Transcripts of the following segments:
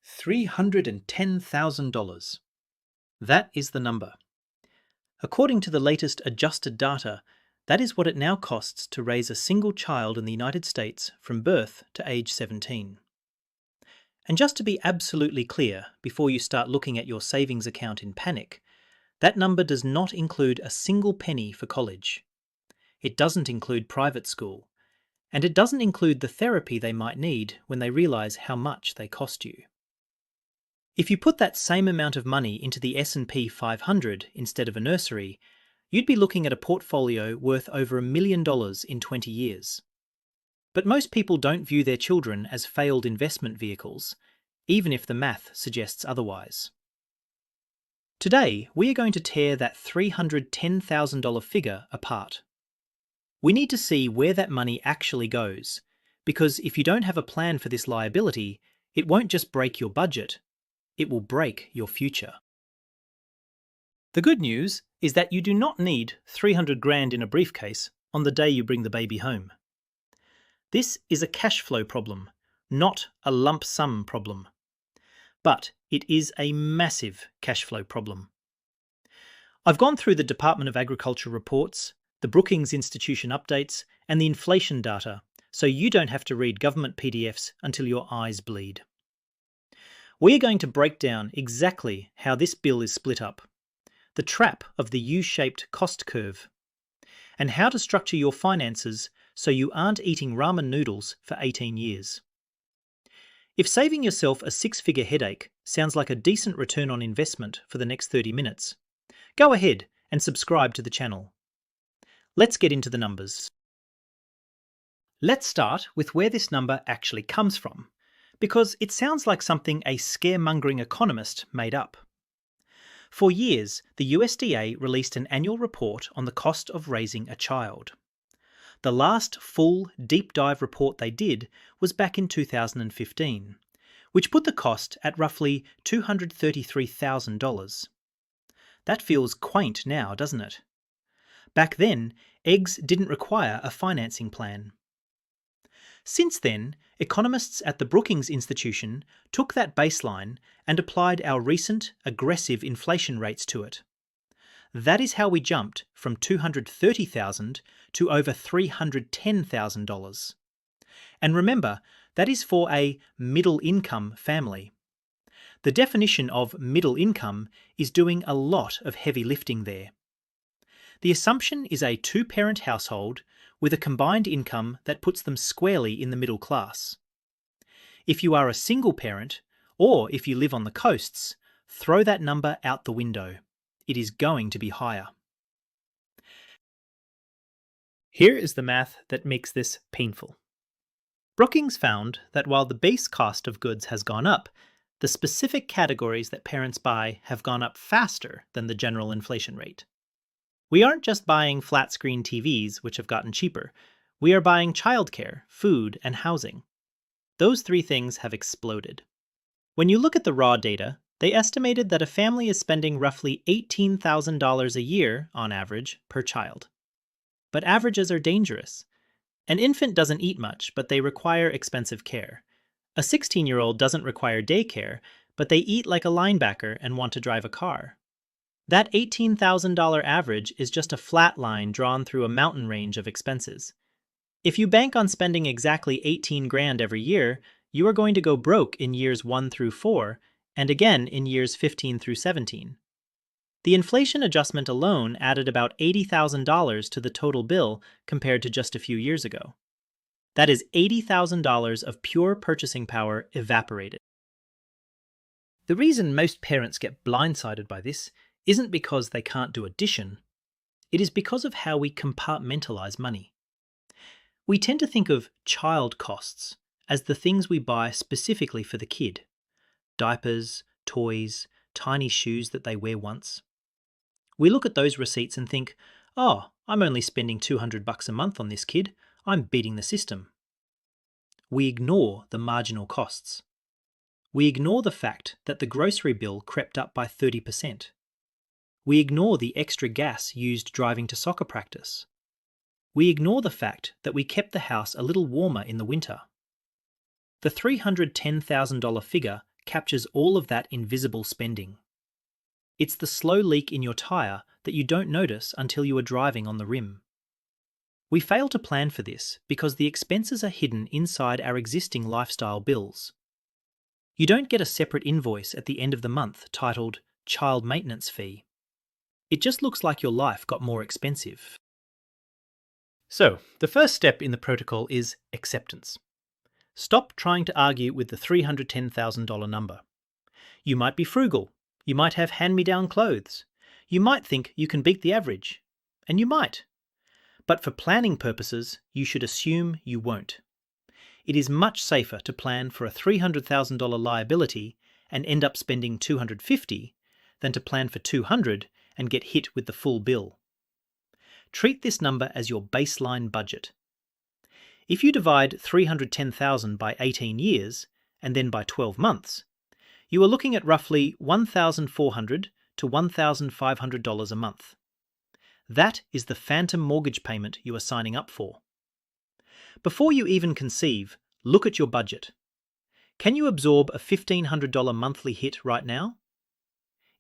$310,000. That is the number. According to the latest adjusted data, that is what it now costs to raise a single child in the United States from birth to age 17. And just to be absolutely clear, before you start looking at your savings account in panic, that number does not include a single penny for college. It doesn't include private school, and it doesn't include the therapy they might need when they realize how much they cost you. If you put that same amount of money into the S&P 500 instead of a nursery, you'd be looking at a portfolio worth over $1 million in 20 years. But most people don't view their children as failed investment vehicles, even if the math suggests otherwise. Today, we are going to tear that $310,000 figure apart. We need to see where that money actually goes, because if you don't have a plan for this liability, it won't just break your budget, it will break your future. The good news is that you do not need 300 grand in a briefcase on the day you bring the baby home. This is a cash flow problem, not a lump sum problem. But it is a massive cash flow problem. I've gone through the Department of Agriculture reports, the Brookings Institution updates, and the inflation data, so you don't have to read government PDFs until your eyes bleed. We are going to break down exactly how this bill is split up, the trap of the U-shaped cost curve, and how to structure your finances so you aren't eating ramen noodles for 18 years. If saving yourself a six-figure headache sounds like a decent return on investment for the next 30 minutes, go ahead and subscribe to the channel. Let's get into the numbers. Let's start with where this number actually comes from, because it sounds like something a scaremongering economist made up. For years, the USDA released an annual report on the cost of raising a child. The last full, deep dive report they did was back in 2015, which put the cost at roughly $233,000. That feels quaint now, doesn't it? Back then, eggs didn't require a financing plan. Since then, economists at the Brookings Institution took that baseline and applied our recent, aggressive inflation rates to it. That is how we jumped from $230,000 to over $310,000. And remember, that is for a middle-income family. The definition of middle income is doing a lot of heavy lifting there. The assumption is a two-parent household with a combined income that puts them squarely in the middle class. If you are a single parent, or if you live on the coasts, throw that number out the window. It is going to be higher. Here is the math that makes this painful. Brookings found that while the base cost of goods has gone up, the specific categories that parents buy have gone up faster than the general inflation rate. We aren't just buying flat-screen TVs, which have gotten cheaper. We are buying childcare, food, and housing. Those three things have exploded. When you look at the raw data, they estimated that a family is spending roughly $18,000 a year, on average, per child. But averages are dangerous. An infant doesn't eat much, but they require expensive care. A 16-year-old doesn't require daycare, but they eat like a linebacker and want to drive a car. That $18,000 average is just a flat line drawn through a mountain range of expenses. If you bank on spending exactly 18 grand every year, you are going to go broke in years 1 through 4, and again in years 15 through 17. The inflation adjustment alone added about $80,000 to the total bill compared to just a few years ago. That is $80,000 of pure purchasing power evaporated. The reason most parents get blindsided by this isn't because they can't do addition. It is because of how we compartmentalize money. We tend to think of child costs as the things we buy specifically for the kid. Diapers, toys, tiny shoes that they wear once. We look at those receipts and think, oh, I'm only spending $200 a month on this kid. I'm beating the system. We ignore the marginal costs. We ignore the fact that the grocery bill crept up by 30%. We ignore the extra gas used driving to soccer practice. We ignore the fact that we kept the house a little warmer in the winter. The $310,000 figure captures all of that invisible spending. It's the slow leak in your tyre that you don't notice until you are driving on the rim. We fail to plan for this because the expenses are hidden inside our existing lifestyle bills. You don't get a separate invoice at the end of the month titled Child Maintenance Fee. It just looks like your life got more expensive. So, the first step in the protocol is acceptance. Stop trying to argue with the $310,000 number. You might be frugal. You might have hand-me-down clothes. You might think you can beat the average. And you might. But for planning purposes, you should assume you won't. It is much safer to plan for a $300,000 liability and end up spending $250,000 than to plan for $200,000 and get hit with the full bill. Treat this number as your baseline budget. If you divide $310,000 by 18 years and then by 12 months, you are looking at roughly $1,400 to $1,500 a month. That is the phantom mortgage payment you are signing up for. Before you even conceive, look at your budget. Can you absorb a $1,500 monthly hit right now?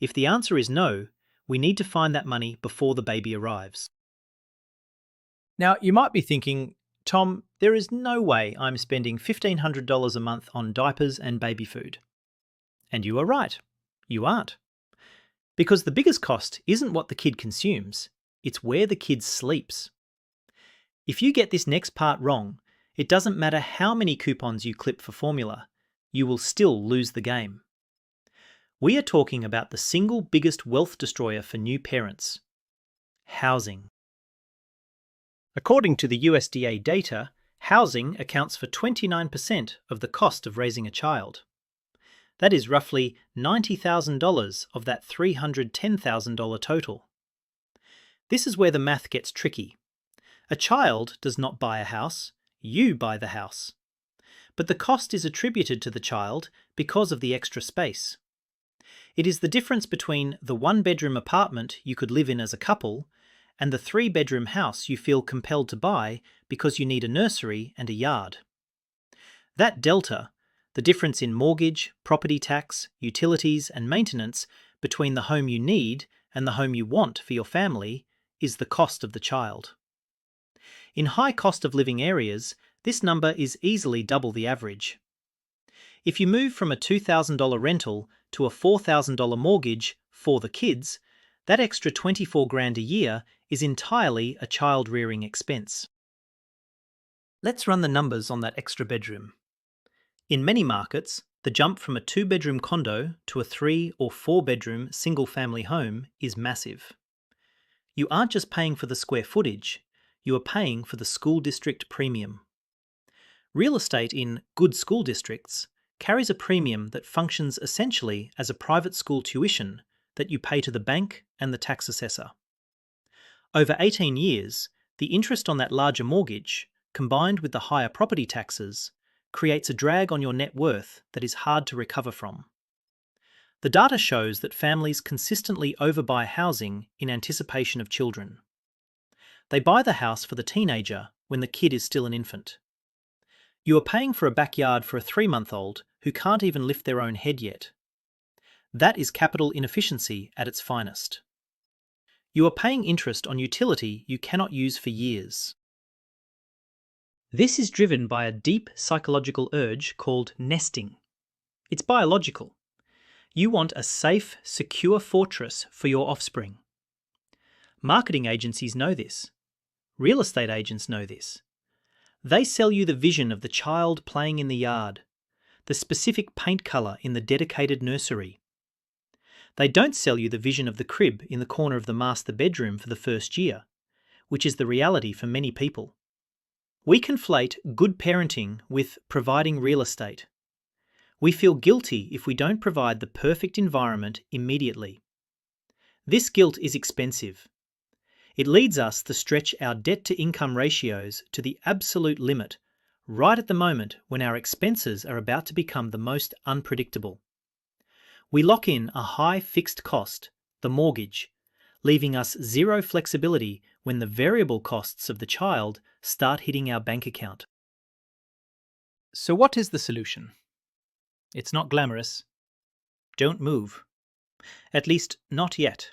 If the answer is no, we need to find that money before the baby arrives. Now, you might be thinking, Tom, there is no way I'm spending $1,500 a month on diapers and baby food. And you are right, you aren't. Because the biggest cost isn't what the kid consumes, it's where the kid sleeps. If you get this next part wrong, it doesn't matter how many coupons you clip for formula, you will still lose the game. We are talking about the single biggest wealth destroyer for new parents: housing. According to the USDA data, housing accounts for 29% of the cost of raising a child. That is roughly $90,000 of that $310,000 total. This is where the math gets tricky. A child does not buy a house, you buy the house. But the cost is attributed to the child because of the extra space. It is the difference between the one-bedroom apartment you could live in as a couple and the three-bedroom house you feel compelled to buy because you need a nursery and a yard. That delta, the difference in mortgage, property tax, utilities, and maintenance between the home you need and the home you want for your family, is the cost of the child. In high cost of living areas, this number is easily double the average. If you move from a $2,000 rental to a $4,000 mortgage for the kids, that extra $24,000 a year is entirely a child-rearing expense. Let's run the numbers on that extra bedroom. In many markets, the jump from a two-bedroom condo to a 3- or 4-bedroom single-family home is massive. You aren't just paying for the square footage, you are paying for the school district premium. Real estate in good school districts carries a premium that functions essentially as a private school tuition that you pay to the bank and the tax assessor. Over 18 years, the interest on that larger mortgage, combined with the higher property taxes, creates a drag on your net worth that is hard to recover from. The data shows that families consistently overbuy housing in anticipation of children. They buy the house for the teenager when the kid is still an infant. You are paying for a backyard for a 3-month-old who can't even lift their own head yet. That is capital inefficiency at its finest. You are paying interest on utility you cannot use for years. This is driven by a deep psychological urge called nesting. It's biological. You want a safe, secure fortress for your offspring. Marketing agencies know this. Real estate agents know this. They sell you the vision of the child playing in the yard, the specific paint colour in the dedicated nursery. They don't sell you the vision of the crib in the corner of the master bedroom for the first year, which is the reality for many people. We conflate good parenting with providing real estate. We feel guilty if we don't provide the perfect environment immediately. This guilt is expensive. It leads us to stretch our debt-to-income ratios to the absolute limit, right at the moment when our expenses are about to become the most unpredictable. We lock in a high fixed cost, the mortgage, leaving us zero flexibility when the variable costs of the child start hitting our bank account. So what is the solution? It's not glamorous, don't move. At least, not yet.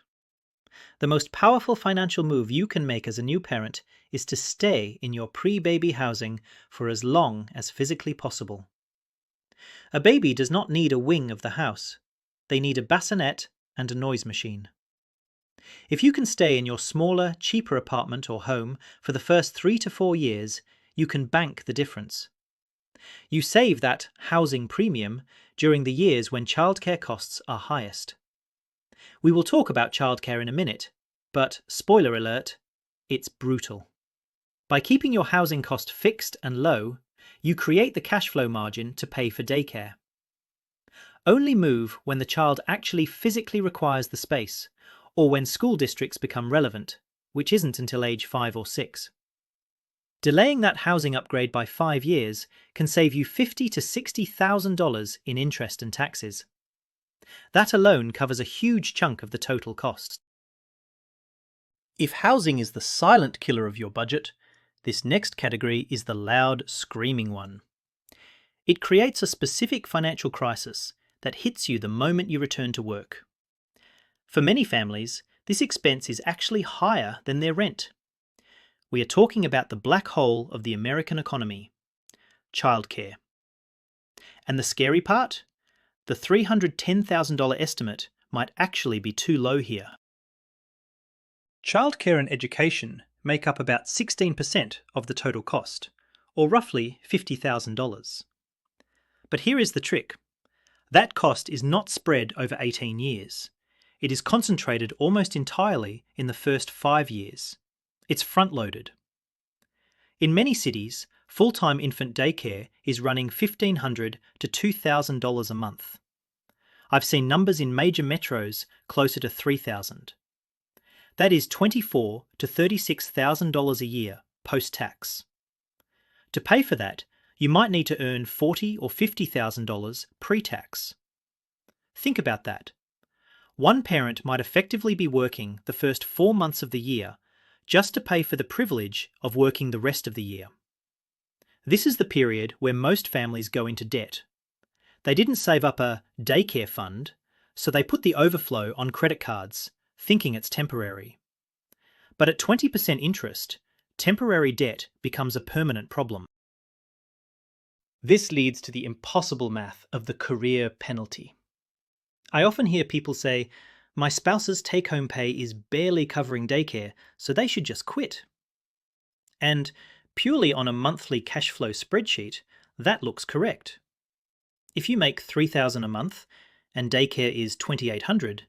The most powerful financial move you can make as a new parent is to stay in your pre-baby housing for as long as physically possible. A baby does not need a wing of the house. They need a bassinet and a noise machine. If you can stay in your smaller, cheaper apartment or home for the first 3 to 4 years, you can bank the difference. You save that housing premium during the years when childcare costs are highest. We will talk about childcare in a minute, but spoiler alert, it's brutal. By keeping your housing cost fixed and low, you create the cash flow margin to pay for daycare. Only move when the child actually physically requires the space, or when school districts become relevant, which isn't until age 5 or 6. Delaying that housing upgrade by 5 years can save you $50,000 to $60,000 in interest and taxes. That alone covers a huge chunk of the total cost. If housing is the silent killer of your budget, this next category is the loud, screaming one. It creates a specific financial crisis that hits you the moment you return to work. For many families, this expense is actually higher than their rent. We are talking about the black hole of the American economy, childcare. And the scary part? The $310,000 estimate might actually be too low here. Childcare and education make up about 16% of the total cost, or roughly $50,000. But here is the trick. That cost is not spread over 18 years. It is concentrated almost entirely in the first 5 years. It's front-loaded. In many cities, full-time infant daycare is running $1,500 to $2,000 a month. I've seen numbers in major metros closer to $3,000. That is $24,000 to $36,000 a year post-tax. To pay for that, you might need to earn $40,000 or $50,000 pre-tax. Think about that. One parent might effectively be working the first 4 months of the year just to pay for the privilege of working the rest of the year. This is the period where most families go into debt. They didn't save up a daycare fund, so they put the overflow on credit cards, thinking it's temporary. But at 20% interest, temporary debt becomes a permanent problem. This leads to the impossible math of the career penalty. I often hear people say, "My spouse's take-home pay is barely covering daycare, so they should just quit." And purely on a monthly cash flow spreadsheet, that looks correct. If you make $3,000 a month and daycare is $2,800,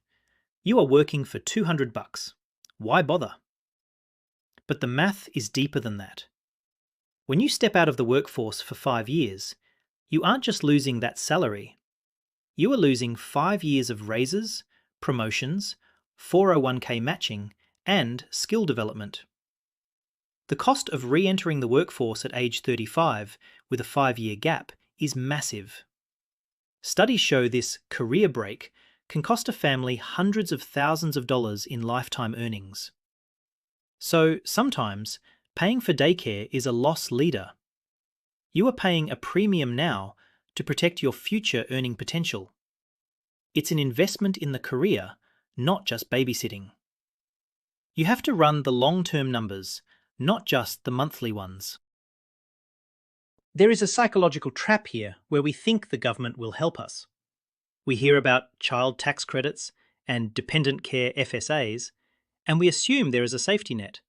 you are working for $200. Why bother? But the math is deeper than that. When you step out of the workforce for 5 years, you aren't just losing that salary. You are losing 5 years of raises, promotions, 401k matching, and skill development. The cost of re-entering the workforce at age 35 with a 5-year gap is massive. Studies show this career break can cost a family hundreds of thousands of dollars in lifetime earnings. So sometimes, paying for daycare is a loss leader. You are paying a premium now to protect your future earning potential. It's an investment in the career, not just babysitting. You have to run the long-term numbers, not just the monthly ones. There is a psychological trap here where we think the government will help us. We hear about child tax credits and dependent care FSAs, and we assume there is a safety net.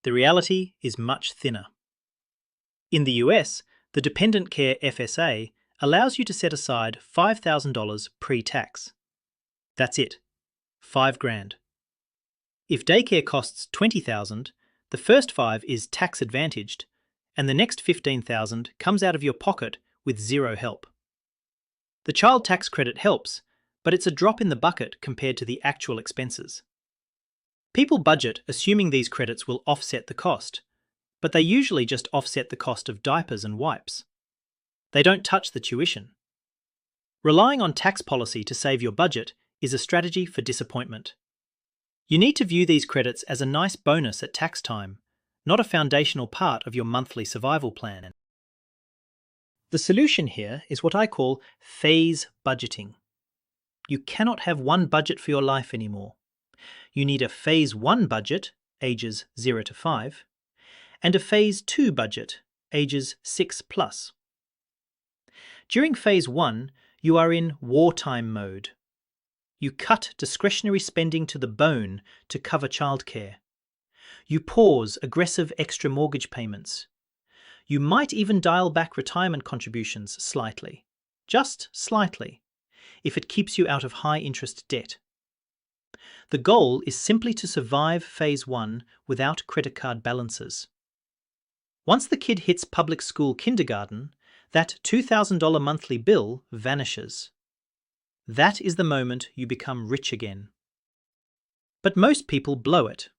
The reality is much thinner. In the US, the dependent care FSA allows you to set aside $5,000 pre-tax. That's it, $5,000. If daycare costs $20,000, the first 5 is tax advantaged, and the next $15,000 comes out of your pocket with zero help. The child tax credit helps, but it's a drop in the bucket compared to the actual expenses. People budget assuming these credits will offset the cost, but they usually just offset the cost of diapers and wipes. They don't touch the tuition. Relying on tax policy to save your budget is a strategy for disappointment. You need to view these credits as a nice bonus at tax time, not a foundational part of your monthly survival plan. The solution here is what I call phase budgeting. You cannot have one budget for your life anymore. You need a Phase 1 budget, ages 0 to 5, and a Phase 2 budget, ages 6 plus. During Phase 1, you are in wartime mode. You cut discretionary spending to the bone to cover childcare. You pause aggressive extra mortgage payments. You might even dial back retirement contributions slightly, just slightly, if it keeps you out of high-interest debt. The goal is simply to survive Phase 1 without credit card balances. Once the kid hits public school kindergarten, that $2,000 monthly bill vanishes. That is the moment you become rich again. But most people blow it.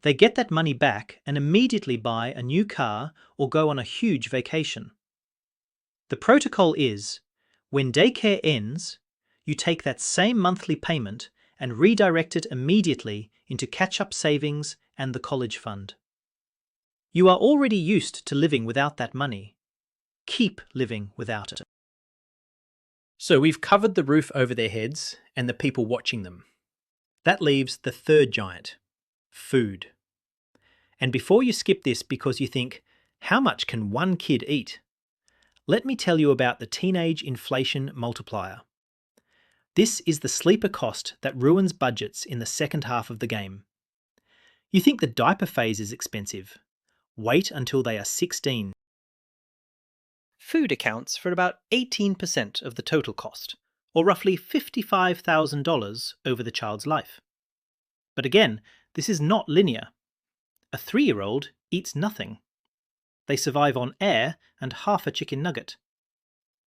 They get that money back and immediately buy a new car or go on a huge vacation. The protocol is, when daycare ends, you take that same monthly payment and redirect it immediately into catch-up savings and the college fund. You are already used to living without that money. Keep living without it. So we've covered the roof over their heads and the people watching them. That leaves the third giant, food. And before you skip this because you think, how much can one kid eat? Let me tell you about the teenage inflation multiplier. This is the sleeper cost that ruins budgets in the second half of the game. You think the diaper phase is expensive. Wait until they are 16. Food accounts for about 18% of the total cost, or roughly $55,000 over the child's life. But again, this is not linear. A 3-year-old eats nothing. They survive on air and half a chicken nugget.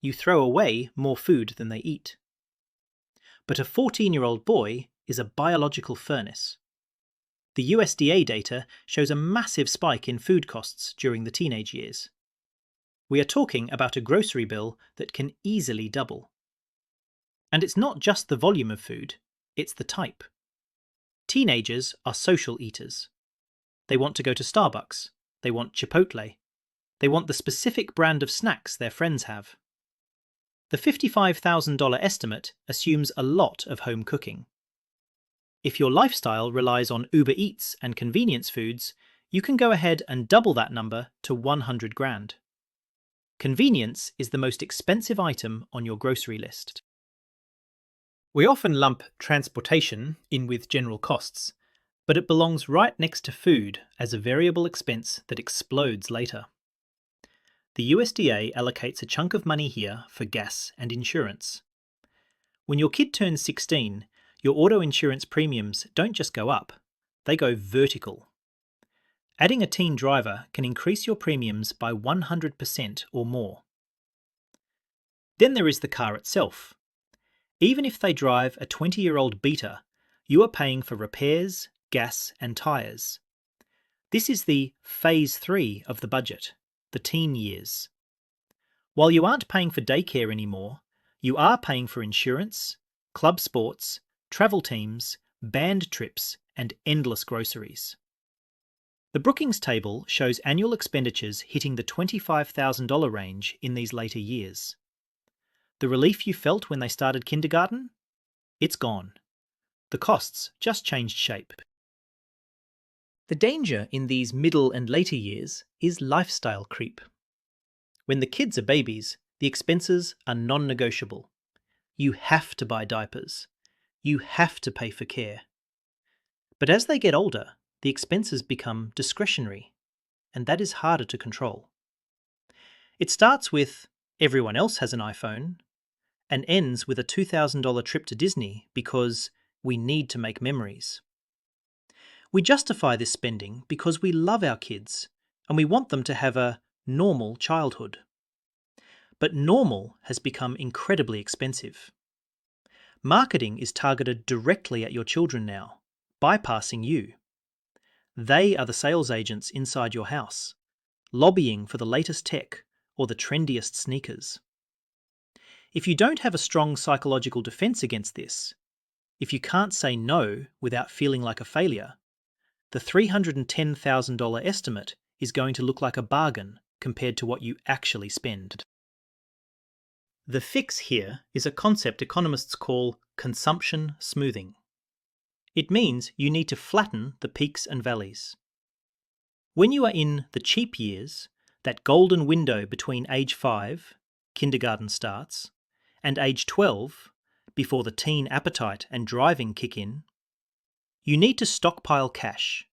You throw away more food than they eat. But a 14-year-old boy is a biological furnace. The USDA data shows a massive spike in food costs during the teenage years. We are talking about a grocery bill that can easily double. And it's not just the volume of food, it's the type. Teenagers are social eaters. They want to go to Starbucks. They want Chipotle. They want the specific brand of snacks their friends have. The $55,000 estimate assumes a lot of home cooking. If your lifestyle relies on Uber Eats and convenience foods, you can go ahead and double that number to 100 grand. Convenience is the most expensive item on your grocery list. We often lump transportation in with general costs, but it belongs right next to food as a variable expense that explodes later. The USDA allocates a chunk of money here for gas and insurance. When your kid turns 16, your auto insurance premiums don't just go up, they go vertical. Adding a teen driver can increase your premiums by 100% or more. Then there is the car itself. Even if they drive a 20-year-old beater, you are paying for repairs, gas and tyres. This is the Phase 3 of the budget, the teen years. While you aren't paying for daycare anymore, you are paying for insurance, club sports, travel teams, band trips and endless groceries. The Brookings table shows annual expenditures hitting the $25,000 range in these later years. The relief you felt when they started kindergarten? It's gone. The costs just changed shape. The danger in these middle and later years is lifestyle creep. When the kids are babies, the expenses are non-negotiable. You have to buy diapers. You have to pay for care. But as they get older, the expenses become discretionary, and that is harder to control. It starts with everyone else has an iPhone, and ends with a $2,000 trip to Disney because we need to make memories. We justify this spending because we love our kids, and we want them to have a normal childhood. But normal has become incredibly expensive. Marketing is targeted directly at your children now, bypassing you. They are the sales agents inside your house, lobbying for the latest tech or the trendiest sneakers. If you don't have a strong psychological defense against this, if you can't say no without feeling like a failure, the $310,000 estimate is going to look like a bargain compared to what you actually spend. The fix here is a concept economists call consumption smoothing. It means you need to flatten the peaks and valleys. When you are in the cheap years, that golden window between age 5, kindergarten starts, and age 12, before the teen appetite and driving kick in, you need to stockpile cash.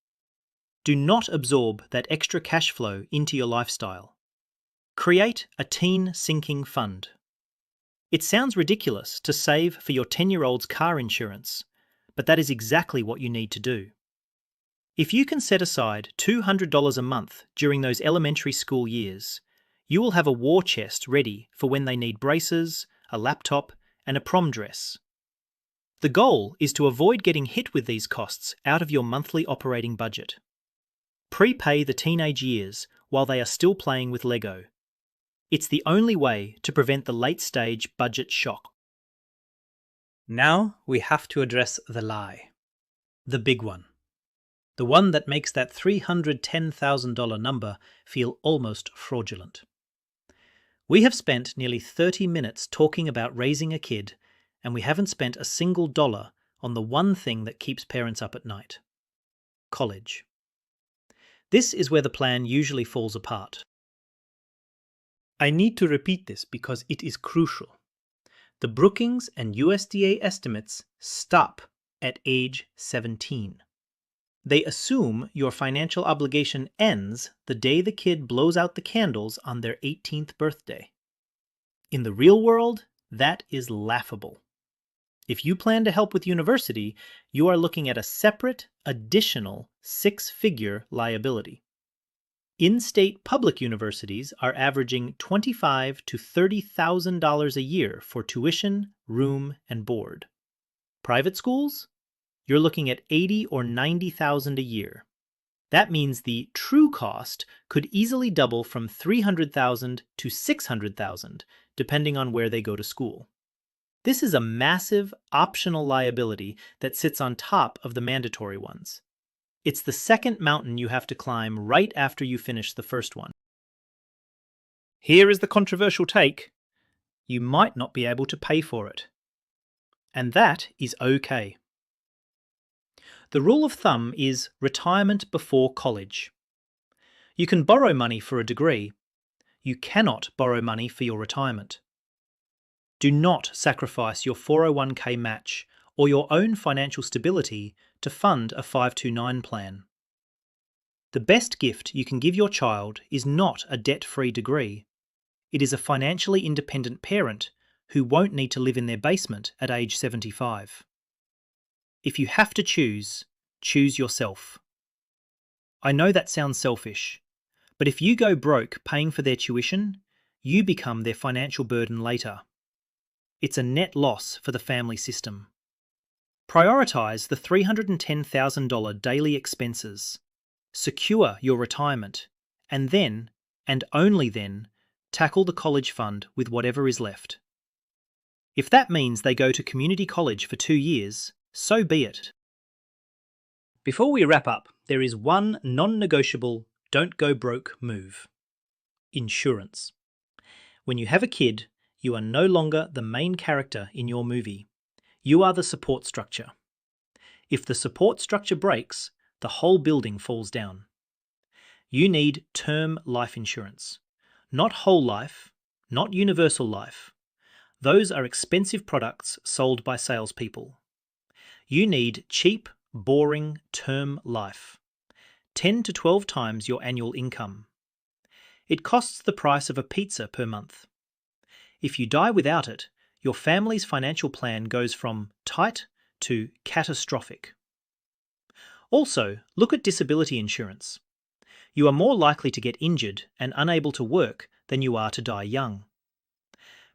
Do not absorb that extra cash flow into your lifestyle. Create a teen sinking fund. It sounds ridiculous to save for your 10-year-old's car insurance, but that is exactly what you need to do. If you can set aside $200 a month during those elementary school years, you will have a war chest ready for when they need braces, a laptop, and a prom dress. The goal is to avoid getting hit with these costs out of your monthly operating budget. Prepay the teenage years while they are still playing with Lego. It's the only way to prevent the late-stage budget shock. Now we have to address the lie. The big one. The one that makes that $310,000 number feel almost fraudulent. We have spent nearly 30 minutes talking about raising a kid, and we haven't spent a single dollar on the one thing that keeps parents up at night: college. This is where the plan usually falls apart. I need to repeat this because it is crucial. The Brookings and USDA estimates stop at age 17. They assume your financial obligation ends the day the kid blows out the candles on their 18th birthday. In the real world, that is laughable. If you plan to help with university, you are looking at a separate, additional 6-figure liability. In-state public universities are averaging $25,000 to $30,000 a year for tuition, room, and board. Private schools? You're looking at $80,000 or $90,000 a year. That means the true cost could easily double from $300,000 to $600,000, depending on where they go to school. This is a massive optional liability that sits on top of the mandatory ones. It's the second mountain you have to climb right after you finish the first one. Here is the controversial take: you might not be able to pay for it. And that is okay. The rule of thumb is retirement before college. You can borrow money for a degree. You cannot borrow money for your retirement. Do not sacrifice your 401k match or your own financial stability to fund a 529 plan. The best gift you can give your child is not a debt-free degree. It is a financially independent parent who won't need to live in their basement at age 75. If you have to choose yourself. I know that sounds selfish, but if you go broke paying for their tuition, you become their financial burden later. It's a net loss for the family system. Prioritize the $310,000 daily expenses. Secure your retirement, and then, and only then, tackle the college fund with whatever is left. If that means they go to community college for 2 years, so be it. Before we wrap up, there is one non-negotiable don't go broke move: insurance. When you have a kid, you are no longer the main character in your movie. You are the support structure. If the support structure breaks, the whole building falls down. You need term life insurance. Not whole life, not universal life. Those are expensive products sold by salespeople. You need cheap, boring term life. 10 to 12 times your annual income. It costs the price of a pizza per month. If you die without it, your family's financial plan goes from tight to catastrophic. Also, look at disability insurance. You are more likely to get injured and unable to work than you are to die young.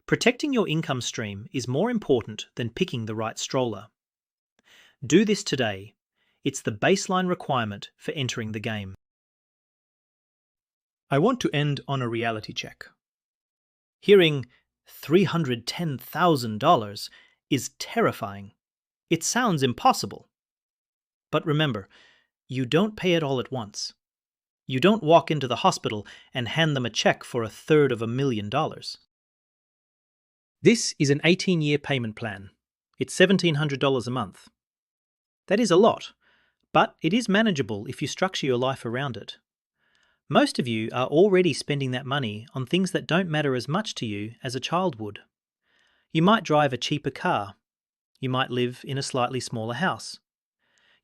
Protecting your income stream is more important than picking the right stroller. Do this today. It's the baseline requirement for entering the game. I want to end on a reality check. Hearing $310,000 is terrifying. It sounds impossible. But remember, you don't pay it all at once. You don't walk into the hospital and hand them a check for $325,000. This is an 18-year payment plan. It's $1,700 a month. That is a lot, but it is manageable if you structure your life around it. Most of you are already spending that money on things that don't matter as much to you as a child would. You might drive a cheaper car. You might live in a slightly smaller house.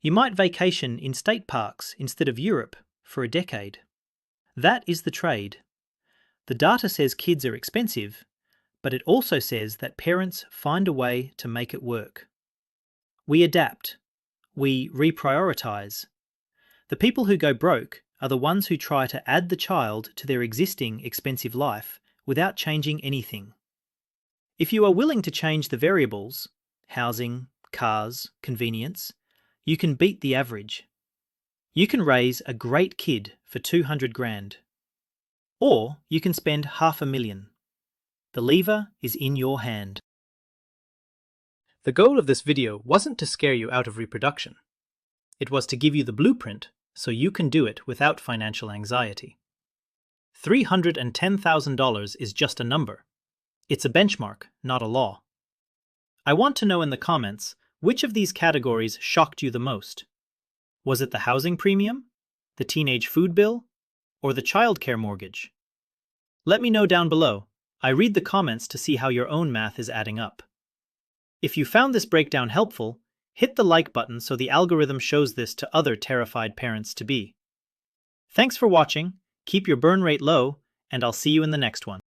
You might vacation in state parks instead of Europe for a decade. That is the trade. The data says kids are expensive, but it also says that parents find a way to make it work. We adapt. We reprioritize. The people who go broke are the ones who try to add the child to their existing expensive life without changing anything. If you are willing to change the variables, housing, cars, convenience, you can beat the average. You can raise a great kid for 200 grand. Or you can spend $500,000. The lever is in your hand. The goal of this video wasn't to scare you out of reproduction. It was to give you the blueprint so you can do it without financial anxiety. $310,000 is just a number. It's a benchmark, not a law. I want to know in the comments which of these categories shocked you the most. Was it the housing premium, the teenage food bill, or the childcare mortgage? Let me know down below. I read the comments to see how your own math is adding up. If you found this breakdown helpful, hit the like button so the algorithm shows this to other terrified parents-to-be. Thanks for watching, keep your burn rate low, and I'll see you in the next one.